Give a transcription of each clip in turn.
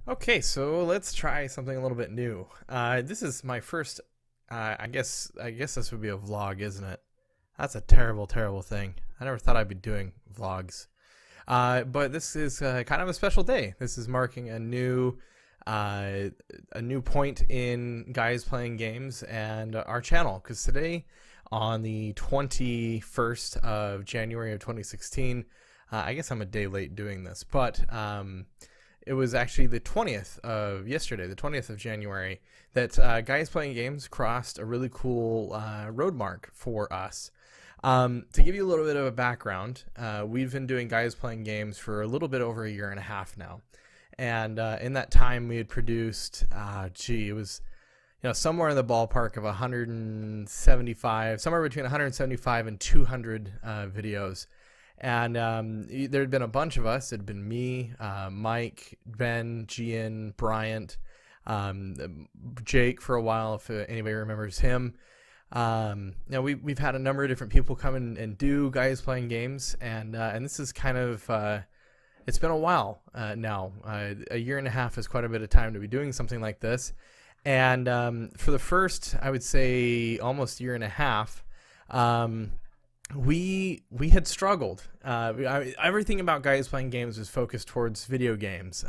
Okay, so let's try something a little bit new. This is my first. I guess this would be a vlog, isn't it? That's a terrible, terrible thing. I never thought I'd be doing vlogs. But this is kind of a special day. This is marking uh, a new point in guys playing games and our channel. Because today, on the 21st of January of 2016, I guess I'm a day late doing this, but it was actually the 20th of yesterday, the 20th of January, that Guys Playing Games crossed a really cool road mark for us. To give you a little bit of a background, we've been doing Guys Playing Games for a little bit over a year and a half now. And in that time, we had produced, it was somewhere in the ballpark of 175, somewhere between 175 and 200 videos. And there had been a bunch of us. It had been me, Mike, Ben, Gian, Bryant, Jake for a while, if anybody remembers him. We've had a number of different people come in and do Guys Playing Games, and this is kind of it's been a while now. A year and a half is quite a bit of time to be doing something like this, and for the first, I would say, almost year and a half. We had struggled. Everything about Guys Playing Games was focused towards video games.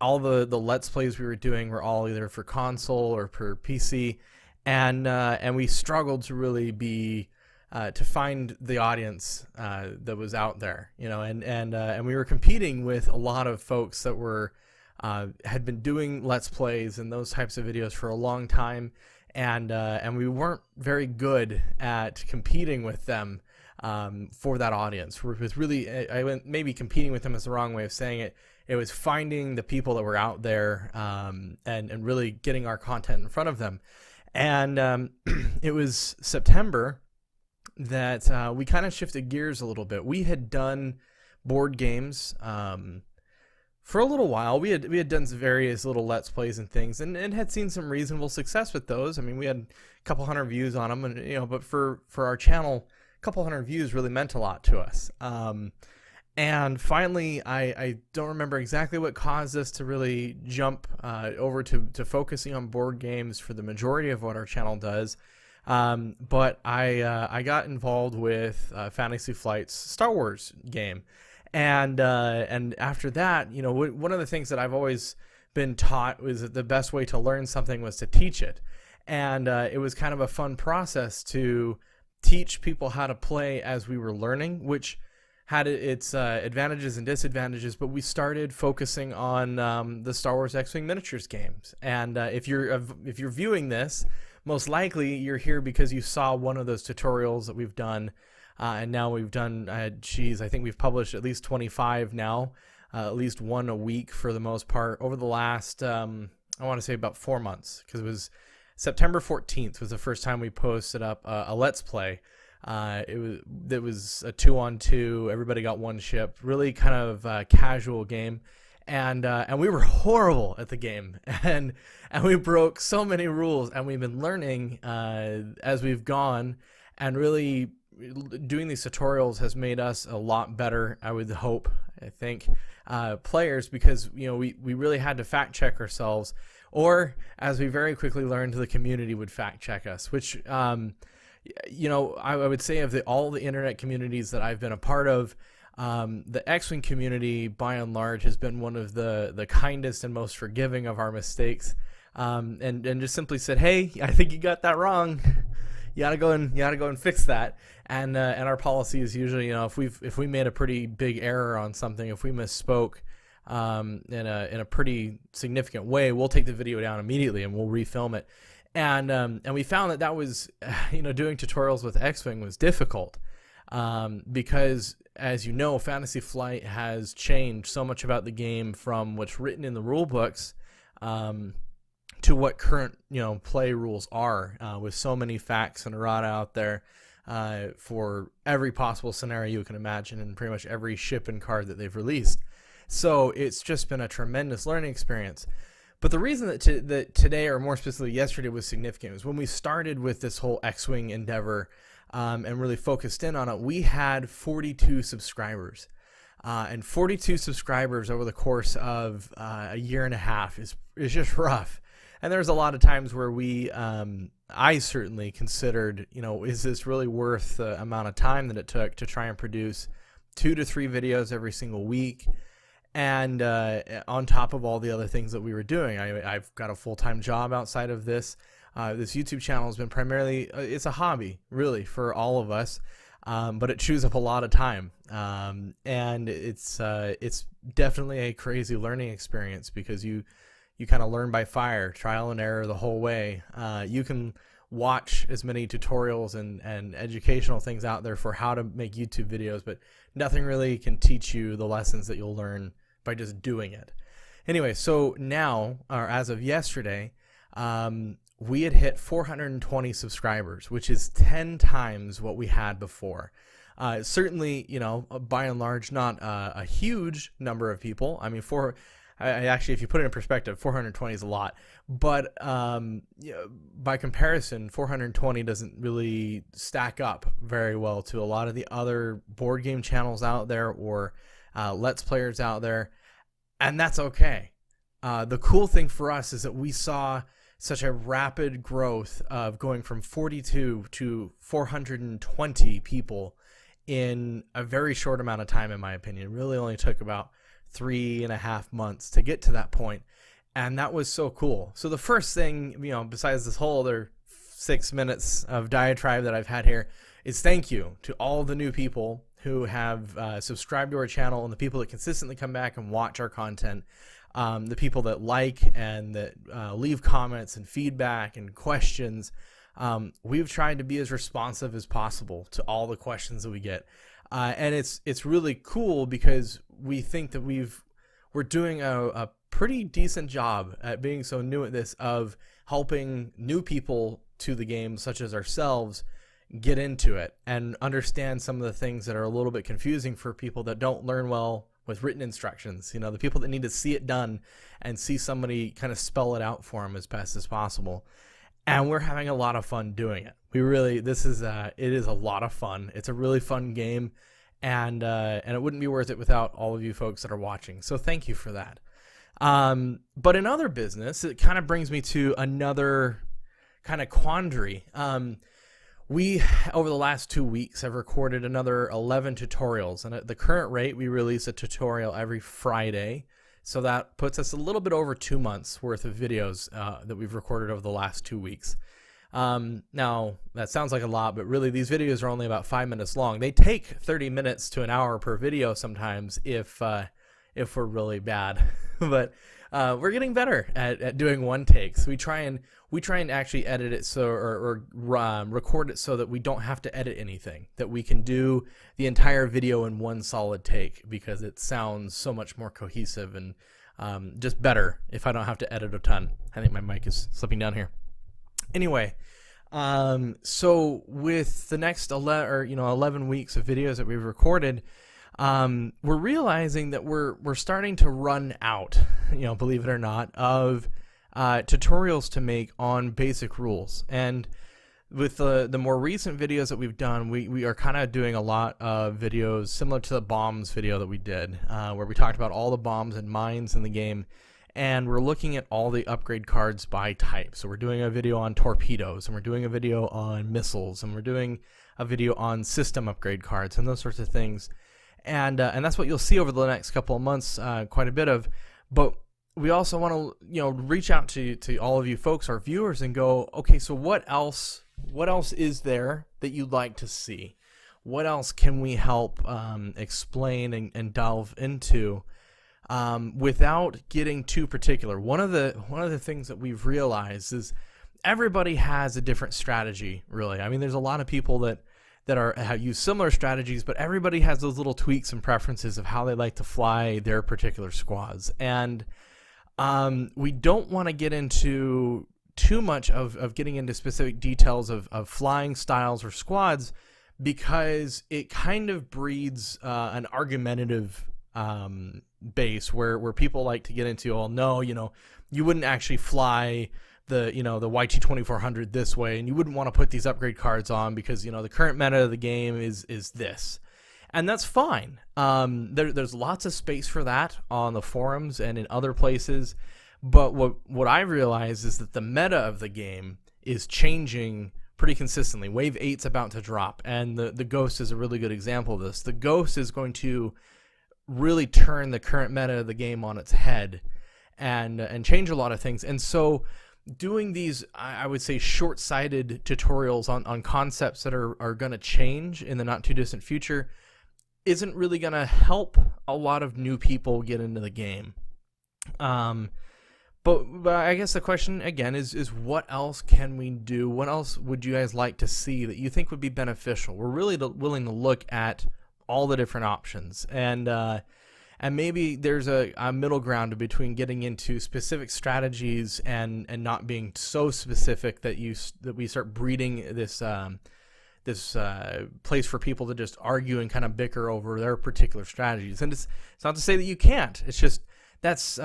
All the Let's Plays we were doing were all either for console or for PC, and we struggled to really be to find the audience that was out there, and we were competing with a lot of folks that were had been doing Let's Plays and those types of videos for a long time. And we weren't very good at competing with them for that audience. With really, maybe competing with them is the wrong way of saying it. It was finding the people that were out there and really getting our content in front of them. And it was September that we kind of shifted gears a little bit. We had done board games for a little while. We had done various little Let's Plays and things, and had seen some reasonable success with those. I mean, we had a couple hundred views on them, and but for our channel, a couple hundred views really meant a lot to us. And finally, I don't remember exactly what caused us to really jump over to focusing on board games for the majority of what our channel does. But I got involved with Fantasy Flight's Star Wars game. And after that, one of the things that I've always been taught was that the best way to learn something was to teach it. And it was kind of a fun process to teach people how to play as we were learning, which had its advantages and disadvantages. But we started focusing on the Star Wars X-Wing miniatures games. And if you're viewing this, most likely you're here because you saw one of those tutorials that we've done. And now we've done, I think we've published at least 25 now, at least one a week for the most part over the last, I want to say about 4 months, because it was September 14th was the first time we posted up a Let's Play. It was a 2-on-2, everybody got one ship, really kind of casual game. And we were horrible at the game, and we broke so many rules, and we've been learning as we've gone, and really doing these tutorials has made us a lot better, I think, players, because we really had to fact check ourselves, or as we very quickly learned, the community would fact check us, which I would say of all the internet communities that I've been a part of, the X-Wing community by and large has been one of the kindest and most forgiving of our mistakes, and just simply said, hey, I think you got that wrong. You gotta go and fix that. And our policy is usually, if we made a pretty big error on something, if we misspoke in a pretty significant way, we'll take the video down immediately and we'll refilm it. And we found that was, doing tutorials with X-Wing was difficult, because, as you know, Fantasy Flight has changed so much about the game from what's written in the rule books to what current play rules are, with so many facts and errata out there for every possible scenario you can imagine, and pretty much every ship and card that they've released. So it's just been a tremendous learning experience. But the reason that today, or more specifically yesterday, was significant was when we started with this whole X-Wing endeavor, and really focused in on it. We had 42 subscribers. and 42 subscribers over the course of a year and a half is just rough. And there's a lot of times where I certainly considered, is this really worth the amount of time that it took to try and produce 2 to 3 videos every single week? And on top of all the other things that we were doing, I've got a full-time job outside of this. This YouTube channel has been primarily, it's a hobby, really, for all of us. But it chews up a lot of time, and it's definitely a crazy learning experience, because you kind of learn by fire, trial and error the whole way. You can watch as many tutorials and educational things out there for how to make YouTube videos, but nothing really can teach you the lessons that you'll learn by just doing it. Anyway, so now, or as of yesterday, we had hit 420 subscribers, which is 10 times what we had before. Certainly, by and large, not a huge number of people. I mean, actually, if you put it in perspective, 420 is a lot. But by comparison, 420 doesn't really stack up very well to a lot of the other board game channels out there, or Let's Players out there. And that's okay. The cool thing for us is that we saw such a rapid growth of going from 42 to 420 people in a very short amount of time, in my opinion. It really only took about 3.5 months to get to that point. And that was so cool. So the first thing, besides this whole other 6 minutes of diatribe that I've had here, is thank you to all the new people who have subscribed to our channel, and the people that consistently come back and watch our content. The people that like and that leave comments and feedback and questions. We've tried to be as responsive as possible to all the questions that we get. And it's really cool, because we think that we're doing a pretty decent job at being so new at this, of helping new people to the game, such as ourselves, get into it and understand some of the things that are a little bit confusing for people that don't learn well with written instructions. The people that need to see it done and see somebody kind of spell it out for them as best as possible. And we're having a lot of fun doing it. It is a lot of fun. It's a really fun game, and it wouldn't be worth it without all of you folks that are watching. So thank you for that. But in other business, it kind of brings me to another kind of quandary. We, over the last 2 weeks, have recorded another 11 tutorials, and at the current rate, we release a tutorial every Friday. So that puts us a little bit over 2 months worth of videos that we've recorded over the last 2 weeks. Now, that sounds like a lot, but really these videos are only about 5 minutes long. They take 30 minutes to an hour per video sometimes if we're really bad. But we're getting better at doing one takes. We try and actually edit it or record it so that we don't have to edit anything, that we can do the entire video in one solid take, because it sounds so much more cohesive and just better if I don't have to edit a ton. I think my mic is slipping down here. Anyway, so with the next 11 weeks of videos that we've recorded, we're realizing that we're starting to run out, believe it or not, of tutorials to make on basic rules. And with the more recent videos that we've done, we are kind of doing a lot of videos similar to the bombs video that we did, where we talked about all the bombs and mines in the game, and we're looking at all the upgrade cards by type. So we're doing a video on torpedoes, and we're doing a video on missiles, and we're doing a video on system upgrade cards and those sorts of things. And that's what you'll see over the next couple of months, quite a bit of. But we also want to, reach out to all of you folks, our viewers, and go, okay, so what else is there that you'd like to see? What else can we help explain and delve into without getting too particular? One of the things that we've realized is everybody has a different strategy, really. I mean, there's a lot of people that have used similar strategies, but everybody has those little tweaks and preferences of how they like to fly their particular squads. And we don't want to get into too much of getting into specific details of flying styles or squads, because it kind of breeds an argumentative base where people like to get into, oh no, you wouldn't actually fly the YT2400 this way, and you wouldn't want to put these upgrade cards on because the current meta of the game is this. and that's fine. There's lots of space for that on the forums and in other places. But what I realize is that the meta of the game is changing pretty consistently. Wave 8's about to drop, and the Ghost is a really good example of this. The Ghost is going to really turn the current meta of the game on its head and change a lot of things. And so doing these, I would say, short-sighted tutorials on concepts that are going to change in the not-too-distant future isn't really going to help a lot of new people get into the game. But I guess the question, again, is what else can we do? What else would you guys like to see that you think would be beneficial? We're really willing to look at all the different options. And maybe there's a middle ground between getting into specific strategies and not being so specific that we start breeding this place for people to just argue and kind of bicker over their particular strategies. And it's not to say that you can't. It's just that's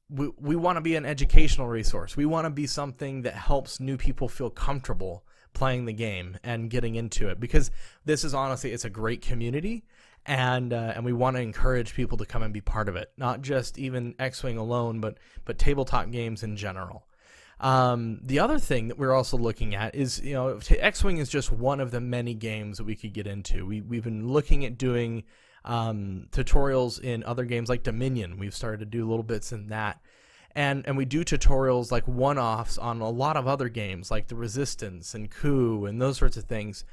we want to be an educational resource. We want to be something that helps new people feel comfortable playing the game and getting into it, because this is honestly, it's a great community. And we want to encourage people to come and be part of it, not just even X-Wing alone, but tabletop games in general. The other thing that we're also looking at is, X-Wing is just one of the many games that we could get into. We've been looking at doing tutorials in other games like Dominion. We've started to do little bits in that. And we do tutorials like one-offs on a lot of other games like The Resistance and Coup and those sorts of things.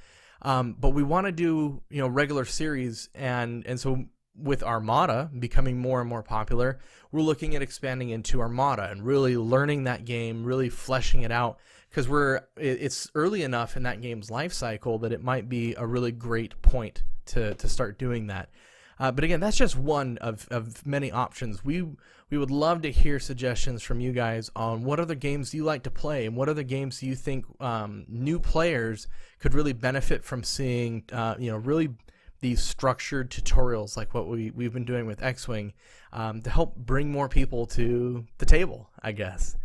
But we want to do, regular series, and so with Armada becoming more and more popular, we're looking at expanding into Armada and really learning that game, really fleshing it out, because it's early enough in that game's life cycle that it might be a really great point to start doing that. But again, that's just one of many options. We would love to hear suggestions from you guys on what other games you like to play and what other games do you think new players could really benefit from seeing, really these structured tutorials like what we've been doing with X-Wing to help bring more people to the table, I guess.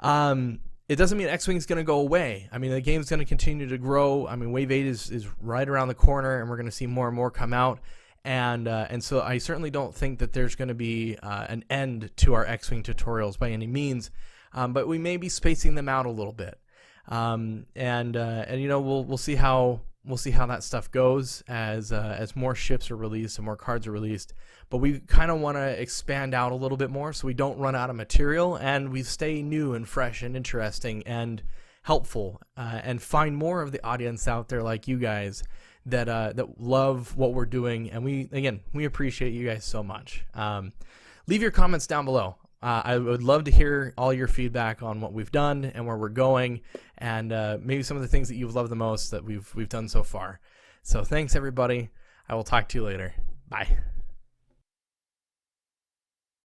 It doesn't mean X-Wing's going to go away. I mean, the game's going to continue to grow. I mean, Wave 8 is right around the corner, and we're going to see more and more come out. And so I certainly don't think that there's going to be an end to our X-Wing tutorials by any means, but we may be spacing them out a little bit. We'll see how that stuff goes as more ships are released and more cards are released. But we kind of want to expand out a little bit more so we don't run out of material and we stay new and fresh and interesting and helpful, and find more of the audience out there like you guys that love what we're doing. And we appreciate you guys so much. Leave your comments down below. I would love to hear all your feedback on what we've done and where we're going, and maybe some of the things that you've loved the most that we've done so far. So thanks, everybody. I will talk to you later. Bye.